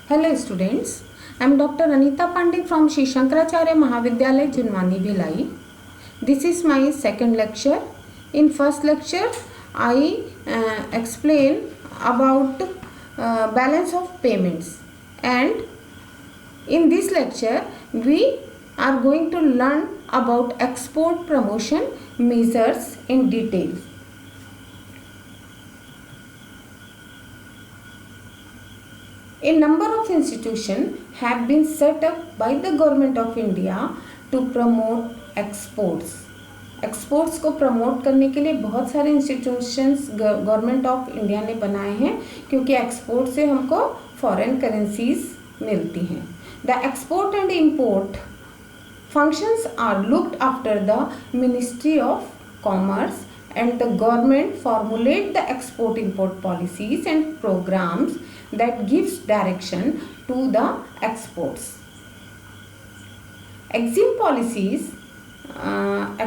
Hello students, I am Dr. Anita Pandey from Shri Shankaracharya Mahavidyalaya, Junwani, Bhilai. This is my second lecture. In first lecture, I explain about balance of payments, and in this lecture we are going to learn about export promotion measures in detail. A number of institutions have been set up by the Government of India to promote exports. Exports को promote करने के लिए बहुत सारे institutions government of India ने बनाए हैं, क्योंकि एक्सपोर्ट से हमको फॉरेन करेंसीज मिलती हैं. The export and import functions are looked after the Ministry of Commerce, and the government formulate the export import policies and programs that gives direction to the exports. EXIM policies,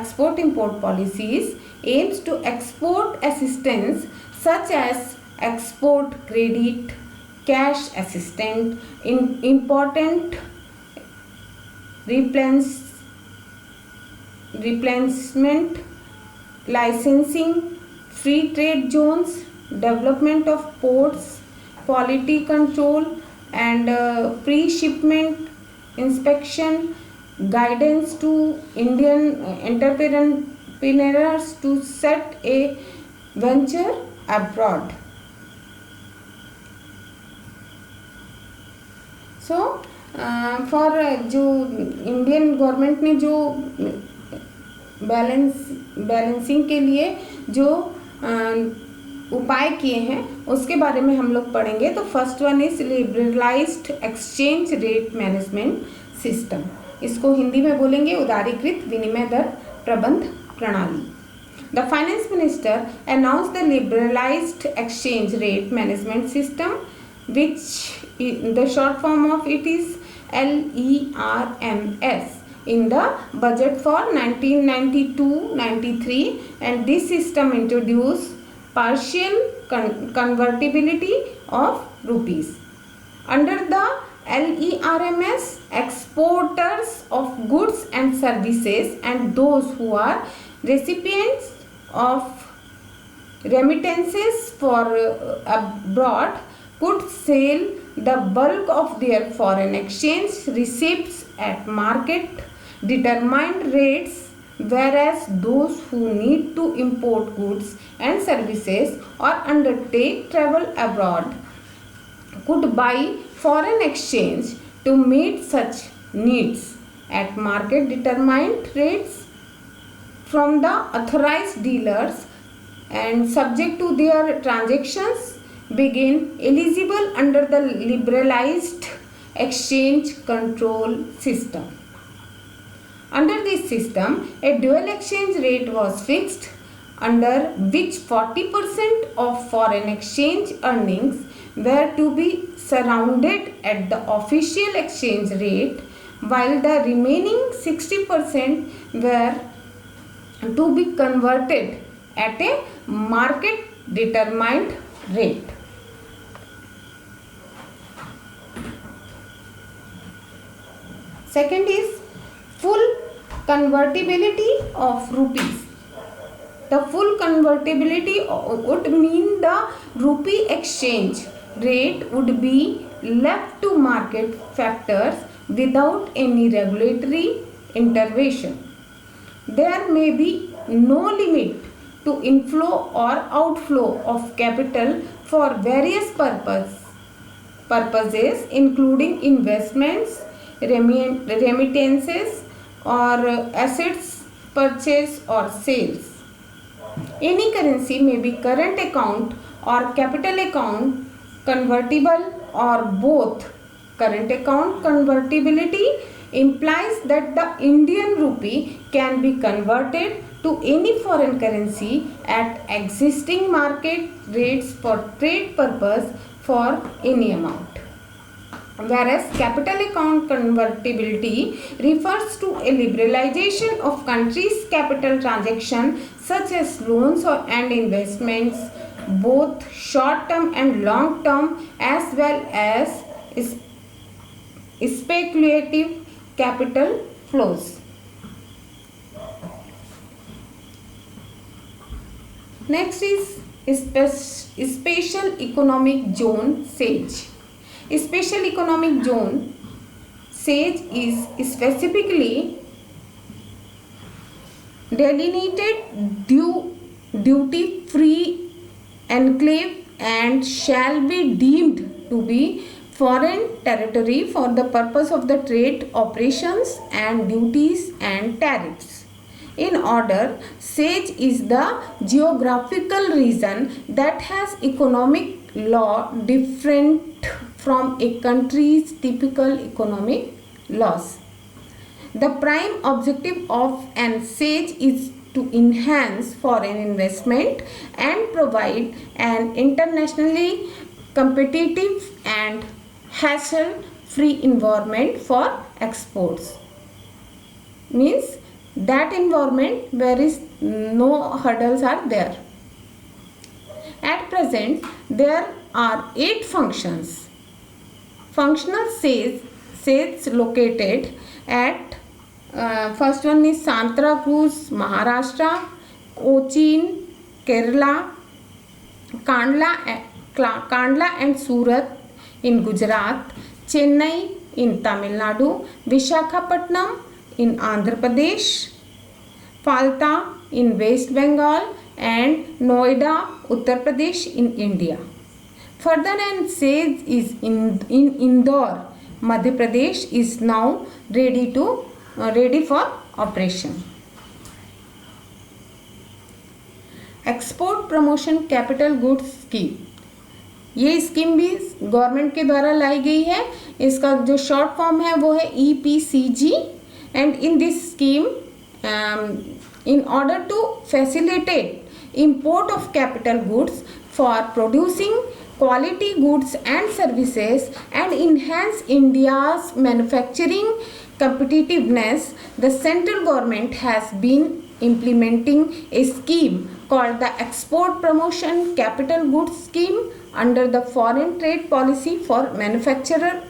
export import policies aims to export assistance such as export credit, cash assistance, important replenishment, licensing, free trade zones, development of ports, quality control and pre-shipment inspection, guidance to Indian entrepreneurs to set a venture abroad. So for जो Indian government ने जो balancing के लिए जो उपाय किए हैं उसके बारे में हम लोग पढ़ेंगे. तो first one is liberalised exchange rate management system. इसको हिंदी में बोलेंगे उदारीकृत विनिमय दर प्रबंध प्रणाली. The finance minister announce the liberalised exchange rate management system, which the short form of it is LERMS, in the budget for 1992-93, and this system introduced partial convertibility of rupees. Under the LERMS, exporters of goods and services and those who are recipients of remittances for abroad could sell the bulk of their foreign exchange receipts at market determined rates, whereas those who need to import goods and services or undertake travel abroad could buy foreign exchange to meet such needs at market determined rates from the authorized dealers, and subject to their transactions begin eligible under the liberalized exchange control system. Under this system, a dual exchange rate was fixed, under which 40% of foreign exchange earnings were to be surrounded at the official exchange rate, while the remaining 60% were to be converted at a market determined rate. Second is full convertibility of rupees. The full convertibility would mean the rupee exchange rate would be left to market factors without any regulatory intervention. There may be no limit to inflow or outflow of capital for various purposes including investments, remittances or assets purchase or sales. Any currency may be current account or capital account convertible or both. Current account convertibility implies that the Indian rupee can be converted to any foreign currency at existing market rates for trade purpose for any amount. Whereas capital account convertibility refers to a liberalization of country's capital transaction such as loans and investments, both short term and long term, as well as speculative capital flows. Next is Special Economic Zone SEZ. Special Economic Zone SEZ is specifically delineated duty-free enclave and shall be deemed to be foreign territory for the purpose of the trade operations and duties and tariffs. In order, SEZ is the geographical region that has economic law different from a country's typical economic laws. The prime objective of an SEZ is to enhance foreign investment and provide an internationally competitive and hassle-free environment for exports. Means that environment where is no hurdles are there. At present, there are 8 functions. Functional SEZ located at first one is Santa Cruz, Maharashtra, Cochin, Kerala, Kandla and Surat in Gujarat, Chennai in Tamil Nadu, Visakhapatnam in Andhra Pradesh, Falta in West Bengal and Noida, Uttar Pradesh in India. Further, an SEZ is in Indore, Madhya Pradesh is now ready for operation. Export promotion capital goods scheme, ये scheme भी government के द्वारा लाई गई है. इसका जो short form है वो है EPCG. And in this scheme, in order to facilitate import of capital goods for producing quality goods and services and enhance India's manufacturing competitiveness, the central government has been implementing a scheme called the Export Promotion Capital Goods Scheme under the Foreign Trade Policy for manufacturer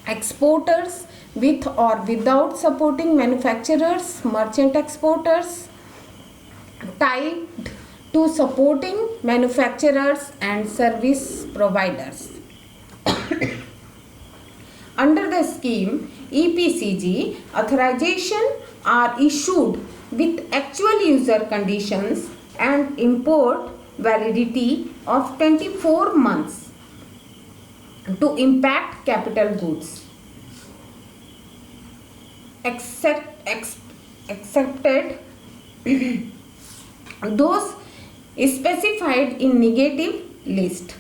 exporters with or without supporting manufacturers, merchant exporters, tied to supporting manufacturers and service providers. Under the scheme, EPCG authorization are issued with actual user conditions and import validity of 24 months to impact capital goods. Accepted those specified in negative list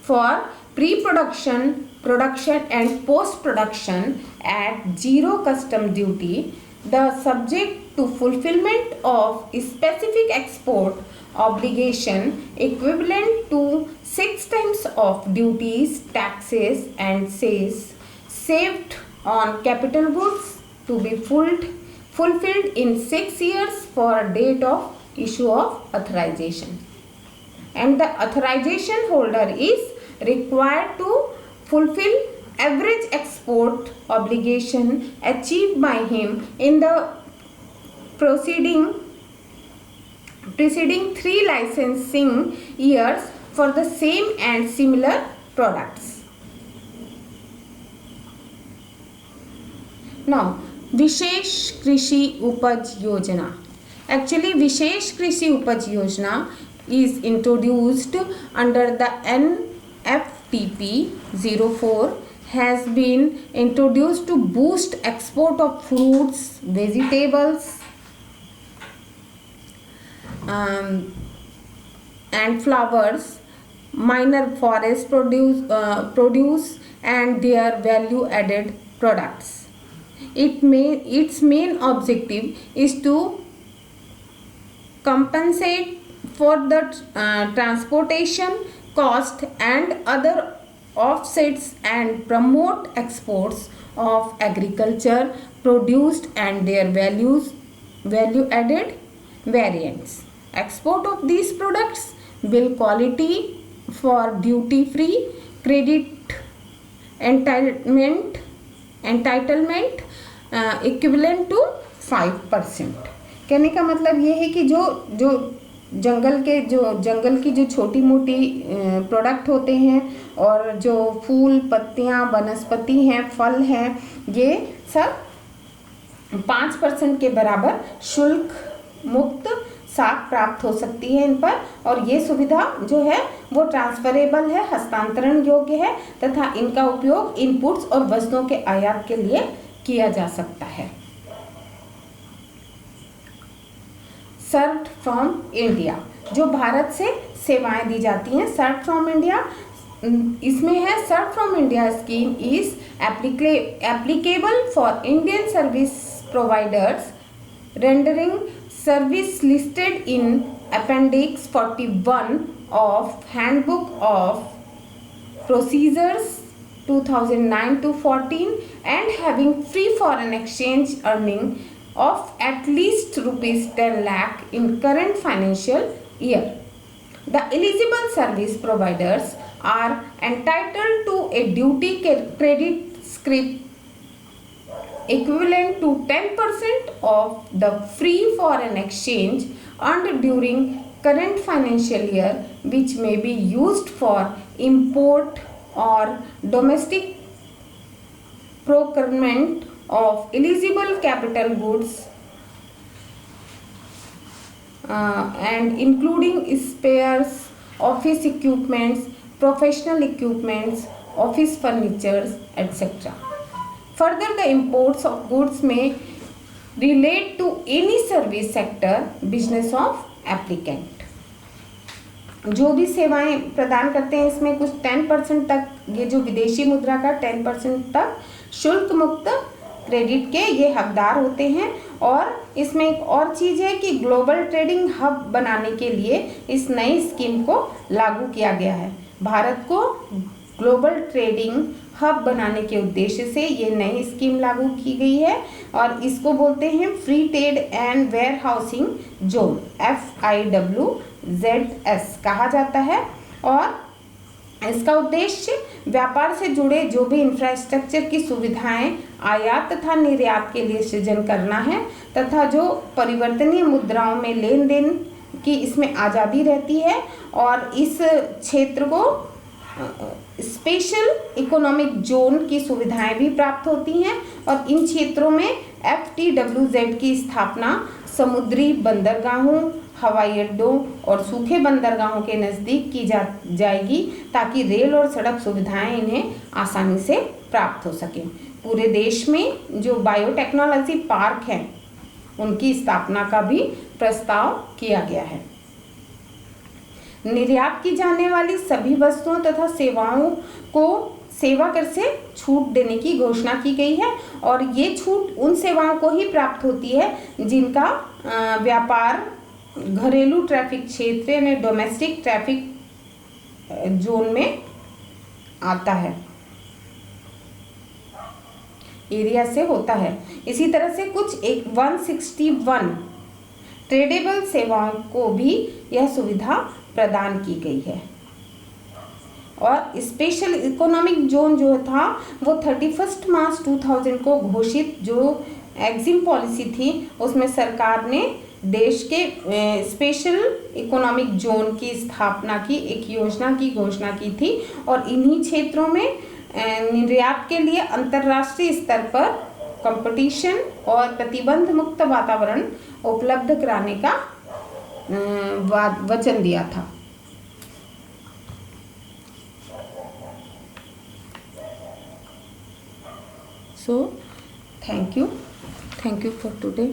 for pre-production, production and post-production at zero custom duty, the subject to fulfillment of specific export obligation equivalent to 6 times of duties, taxes and cess saved on capital goods to be fulfilled in 6 years for date of issue of authorization. And the authorization holder is required to fulfill average export obligation achieved by him in the preceding 3 licensing years for the same and similar products. Now, Vishesh Krishi Upaj Yojana. Actually, Vishesh Krishi Upaj Yojana is introduced under the NFTP 04, has been introduced to boost export of fruits, vegetables and flowers, minor forest produce and their value added products. Its main objective is to compensate for the transportation cost and other offsets and promote exports of agriculture produced and their value added variants. Export of these products will quality for duty free credit entitlement equivalent to 5%। कहने का मतलब ये है कि जो जंगल की जो छोटी मोटी प्रोडक्ट होते हैं और जो फूल पत्तियां वनस्पति हैं फल हैं, ये सब 5% के बराबर शुल्क मुक्त साख प्राप्त हो सकती है इन पर। और ये सुविधा जो है वो ट्रांसफरेबल है, हस्तांतरण योग्य है तथा इनका उपयोग इनपुट्स और वस्तुओं के आयात के लिए किया जा सकता है। सर्व्ड फ्रॉम इंडिया, जो भारत से सेवाएं दी जाती हैं, सर्व्ड फ्रॉम इंडिया इसमें है। Served from India scheme is applicable for Indian service providers rendering service listed in appendix 41 of handbook of procedures 2009-14 and having free foreign exchange earning of at least rupees 10 lakh in current financial year. The eligible service providers are entitled to a duty credit scrip equivalent to 10% of the free foreign exchange earned during current financial year, which may be used for import or domestic procurement of eligible capital goods and including spares, office equipments, professional equipments, office furnitures, etc. Further, the imports of goods may relate to any service sector business of applicant. जो भी सेवाएं प्रदान करते हैं इसमें कुछ 10% तक, ये जो विदेशी मुद्रा का 10% तक शुल्क मुक्त क्रेडिट के ये हकदार होते हैं। और इसमें एक और चीज़ है कि ग्लोबल ट्रेडिंग हब बनाने के लिए इस नई स्कीम को लागू किया गया है। भारत को ग्लोबल ट्रेडिंग हब बनाने के उद्देश्य से ये नई स्कीम लागू की गई है और इसको बोलते हैं free trade and warehousing zone, FIWZS कहा जाता है। और इसका उद्देश्य व्यापार से जुड़े जो भी इंफ्रास्ट्रक्चर की सुविधाएं आयात तथा निर्यात के लिए सृजन करना है तथा जो परिवर्तनीय मुद्राओं में लेन देन की इसमें आज़ादी रहती है। और इस क्षेत्र को स्पेशल इकोनॉमिक जोन की सुविधाएं भी प्राप्त होती हैं और इन क्षेत्रों में FTWZ की स्थापना समुद्री बंदरगाहों, हवाई अड्डों और सूखे बंदरगाहों के नज़दीक की जाएगी ताकि रेल और सड़क सुविधाएं इन्हें आसानी से प्राप्त हो सकें। पूरे देश में जो बायोटेक्नोलॉजी पार्क हैं उनकी स्थापना का भी प्रस्ताव किया गया है। निर्यात की जाने वाली सभी वस्तुओं तथा सेवाओं को सेवा कर से छूट देने की घोषणा की गई है और ये छूट उन सेवाओं को ही प्राप्त होती है जिनका व्यापार घरेलू ट्रैफिक क्षेत्र यानी डोमेस्टिक ट्रैफिक जोन में आता है, एरिया से होता है। इसी तरह से कुछ 161 ट्रेडेबल सेवाओं को भी यह सुविधा प्रदान की गई है। और स्पेशल इकोनॉमिक जोन जो था वो 31 मार्च 2000 को घोषित जो एग्जिम पॉलिसी थी उसमें सरकार ने देश के स्पेशल इकोनॉमिक जोन की स्थापना की एक योजना की घोषणा की थी और इन्हीं क्षेत्रों में निर्यात के लिए अंतर्राष्ट्रीय स्तर पर कंपटीशन और प्रतिबंध मुक्त वातावरण उपलब्ध कराने का वचन दिया था। So, thank you for today.